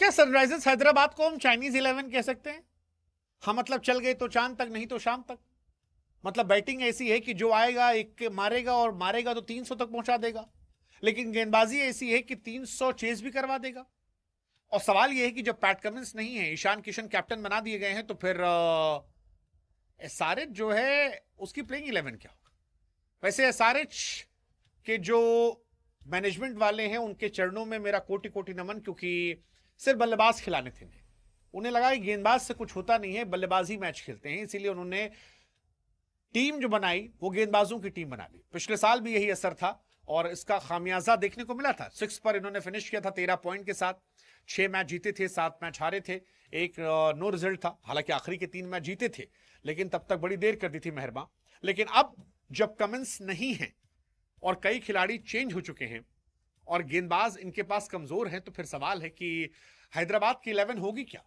क्या सनराइजर्स हैदराबाद को हम चाइनीज 11 कह सकते हैं? हाँ, मतलब चल गए तो चांद तक, नहीं तो शाम तक। मतलब बैटिंग ऐसी है कि जो आएगा एक मारेगा, और मारेगा तो 300 तक पहुंचा देगा। लेकिन गेंदबाजी ऐसी है कि 300 चेज भी करवा देगा। और सवाल यह है कि जब पैट कमिंस नहीं है, ईशान किशन कैप्टन बना दिए गए हैं, तो फिर एसआरएच जो है उसकी प्लेइंग 11 क्या होगा? वैसे एसआरएच के जो मैनेजमेंट वाले हैं उनके चरणों में मेरा कोटि कोटि नमन, क्योंकि सिर्फ बल्लेबाज खिलाने थे। उन्हें लगा कि गेंदबाज से कुछ होता नहीं है, बल्लेबाजी मैच खेलते हैं, इसीलिए उन्होंने टीम जो बनाई वो गेंदबाजों की टीम बना ली। पिछले साल भी यही असर था और इसका खामियाजा देखने को मिला था। 6 पर इन्होंने फिनिश किया था 13 पॉइंट के साथ। 6 मैच जीते थे, 7 मैच हारे थे, एक नो रिजल्ट था। हालांकि आखिरी के 3 मैच जीते थे, लेकिन तब तक बड़ी देर कर दी थी मेहरबान। लेकिन अब जब कमिंस नहीं है और कई खिलाड़ी चेंज हो चुके हैं और गेंदबाज इनके पास कमजोर हैं, तो फिर सवाल है कि हैदराबाद की 11 होगी क्या?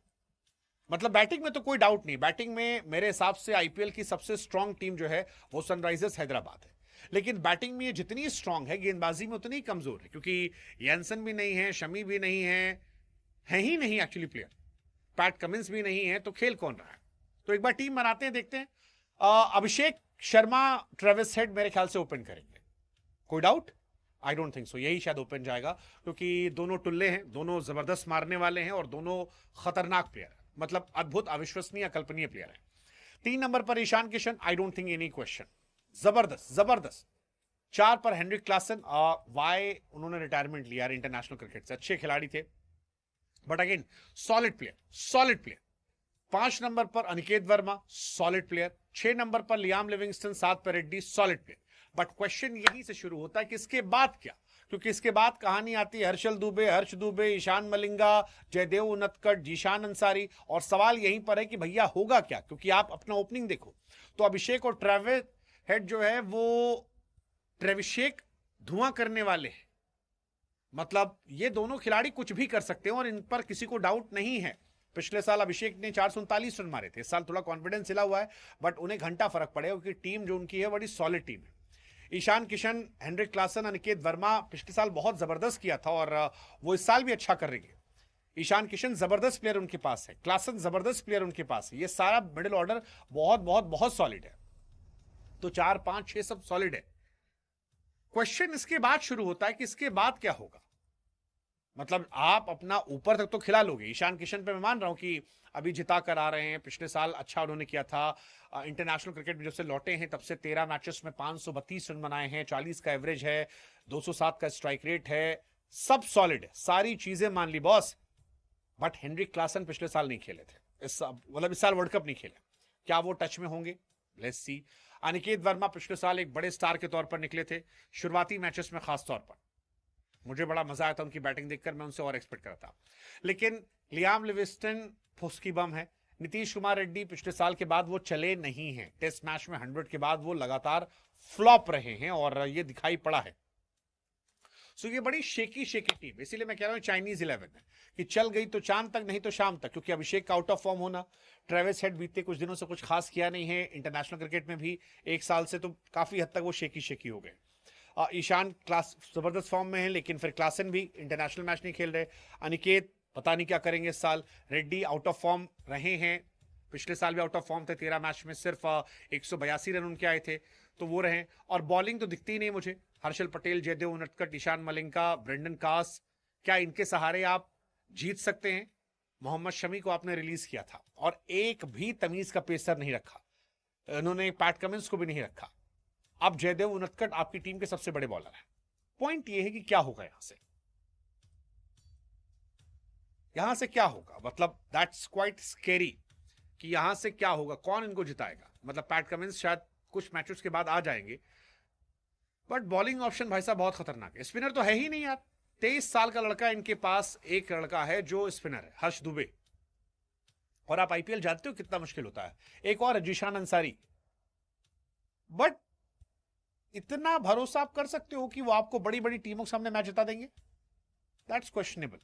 मतलब बैटिंग में तो कोई डाउट नहीं, बैटिंग में मेरे हिसाब से आईपीएल की सबसे स्ट्रांग टीम जो है वो सनराइजर्स हैदराबाद है। लेकिन बैटिंग में ये जितनी स्ट्रांग है, गेंदबाजी में उतनी कमजोर है, क्योंकि यंसन भी नहीं है, शमी भी नहीं है ही नहीं एक्चुअली प्लेयर। पैट कमिंस भी नहीं है, तो खेल कौन रहा है? तो एक बार टीम बनाते हैं, देखते हैं। अभिषेक शर्मा, ट्रेविस हेड मेरे ख्याल से ओपन करेंगे। कोई doubt? I don't think so, यही शायद ओपन जाएगा, क्योंकि दोनों टुल्ले हैं, दोनों जबरदस्त मारने वाले हैं और दोनों खतरनाक प्लेयर हैं। मतलब अद्भुत, अविश्वसनीय, अकल्पनीय प्लेयर है। 3 नंबर पर Ishan Kishan, I don't think any question, जबरदस्त जबरदस्त। 4 पर हेनरिक क्लासन, वाई उन्होंने रिटायरमेंट लिया इंटरनेशनल क्रिकेट से, अच्छे खिलाड़ी थे, but again solid player, solid player. 5 नंबर पर अनिकेत वर्मा, सॉलिड प्लेयर। 6 नंबर पर लियाम लिविंगस्टन, 7 पर Reddy, solid player. But question यहीं से शुरू होता है कि इसके बाद क्या? क्योंकि इसके बाद कहानी आती है हर्षल दुबे, हर्ष दुबे, ईशान मलिंगा, जयदेव उनतकट, जीशान अंसारी। और सवाल यहीं पर है कि भैया होगा क्या? क्योंकि आप अपना ओपनिंग देखो तो अभिषेक और ट्रेविस हेड जो है वो ट्रेविशेक धुआं करने वाले हैं। मतलब ये दोनों खिलाड़ी कुछ भी कर सकते हैं और इन पर किसी को डाउट नहीं है। पिछले साल अभिषेक ने 439 रन मारे थे, इस साल थोड़ा कॉन्फिडेंस हिला हुआ है, बट उन्हें घंटा फर्क पड़ेगा क्योंकि टीम जो उनकी है बड़ी सॉलिड टीम है। ईशान किशन, हेनरिक क्लासन, अनिकेत वर्मा पिछले साल बहुत जबरदस्त किया था और वो इस साल भी अच्छा कर रही है। ईशान किशन जबरदस्त प्लेयर उनके पास है, क्लासन जबरदस्त प्लेयर उनके पास है। ये सारा मिडिल ऑर्डर बहुत बहुत बहुत सॉलिड है। तो 4, 5, 6 सब सॉलिड है। क्वेश्चन इसके बाद शुरू होता है कि इसके बाद क्या होगा। मतलब आप अपना ऊपर तक तो खिला लोगे, ईशान किशन पे मैं मान रहा हूं कि अभी जिता कर आ रहे हैं, पिछले साल अच्छा उन्होंने किया था। इंटरनेशनल क्रिकेट में जब से लौटे हैं तब से 13 मैचेस में 532 रन बनाए हैं, 40 का एवरेज है, 207 का स्ट्राइक रेट है, सब सॉलिड है, सारी चीजें मान ली बॉस। बट हेनरिक क्लासन पिछले साल नहीं खेले थे, इस साल वर्ल्ड कप नहीं खेले। क्या वो टच में होंगे? Let's see. अनिकेत वर्मा पिछले साल एक बड़े स्टार के तौर पर निकले थे, शुरुआती मैचेस में खास तौर पर मुझे बड़ा मजा आया था उनकी बैटिंग देखकर, मैं उनसे और एक्सपेक्ट करता। लेकिन लियाम लिविंगस्टन फुस्की बम है। नीतीश कुमार रेड्डी पिछले साल के बाद वो चले नहीं हैं, टेस्ट मैच में 100 के बाद वो लगातार फ्लॉप रहे हैं और ये दिखाई पड़ा है। सो ये बड़ी शेकी शेकी टीम, इसीलिए मैं कह रहा हूं चाइनीज 11 है कि चल गई तो चांद तक, नहीं तो शाम तक। क्योंकि अभिषेक का आउट ऑफ फॉर्म होना, ट्रेविस हेड बीते कुछ दिनों से कुछ खास किया नहीं है, इंटरनेशनल क्रिकेट में भी 1 साल से तो काफी हद तक वो शेकी शेकी हो गए। ईशान क्लास जबरदस्त फॉर्म में है, लेकिन फिर क्लासन भी इंटरनेशनल मैच नहीं खेल रहे। अनिकेत पता नहीं क्या करेंगे इस साल। रेड्डी आउट ऑफ फॉर्म रहे हैं, पिछले साल भी आउट ऑफ फॉर्म थे, 13 मैच में सिर्फ 182 रन उनके आए थे, तो वो रहे। और बॉलिंग तो दिखती ही नहीं मुझे। हर्षल पटेल, जयदेव उनतकट, ईशान मलिंगा, ब्रेंडन कास, क्या इनके सहारे आप जीत सकते हैं? मोहम्मद शमी को आपने रिलीज किया था और एक भी तमीज का पेसर नहीं रखा, उन्होंने पैट कमिंस को भी नहीं रखा। अब जयदेव उनतकट आपकी टीम के सबसे बड़े बॉलर हैं। पॉइंट यह है कि क्या होगा यहां से क्या होगा? मतलब दैट्स क्वाइट स्केरी कि यहां से क्या होगा, कौन इनको जिताएगा। मतलब पैट कमिंस शायद कुछ मैचेस के बाद आ जाएंगे, बट बॉलिंग ऑप्शन भाई साहब बहुत खतरनाक है। स्पिनर तो है ही नहीं यार। 23 साल का लड़का इनके पास, एक लड़का है जो स्पिनर है, हर्ष दुबे। और आप आईपीएल जानते हो कितना मुश्किल होता है। एक और है जीशान अंसारी। बट इतना भरोसा आप कर सकते हो कि वो आपको बड़ी बड़ी टीमों के सामने मैच जिता देंगे? That's questionable.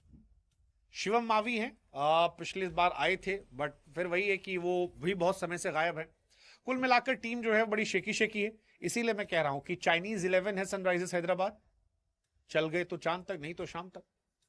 शिवम मावी हैं, पिछली बार आए थे, बट फिर वही है कि वो भी बहुत समय से गायब है। कुल मिलाकर टीम जो है बड़ी शेकी शेकी है। इसीलिए मैं कह रहा हूं कि चाइनीज 11 है सनराइजर्स हैदराबाद, चल गए तो चांद तक, नहीं तो शाम तक।